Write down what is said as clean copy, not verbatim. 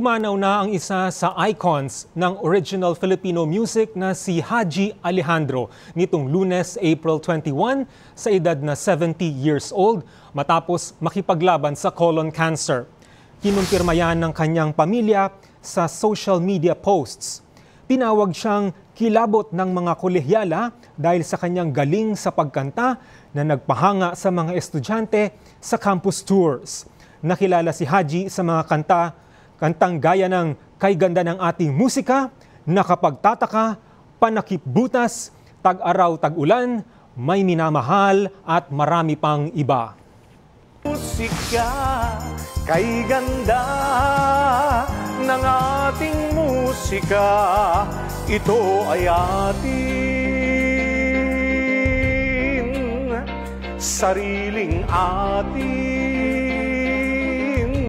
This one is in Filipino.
Pumanaw na ang isa sa icons ng original Filipino music na si Haji Alejandro nitong Lunes, April 21 sa edad na 70 years old matapos makipaglaban sa colon cancer. Kinumpirma yan ng kanyang pamilya sa social media posts. Tinawag siyang kilabot ng mga kolehyala dahil sa kanyang galing sa pagkanta na nagpahanga sa mga estudyante sa campus tours. Nakilala si Haji sa mga kantang gaya ng Kay Ganda ng Ating Musika, Nakapagtataka, Panakip Butas, Tag-Araw Tag-Ulan, May Minamahal at marami pang iba. Musika, kay ganda ng ating musika, ito ay ating sariling ating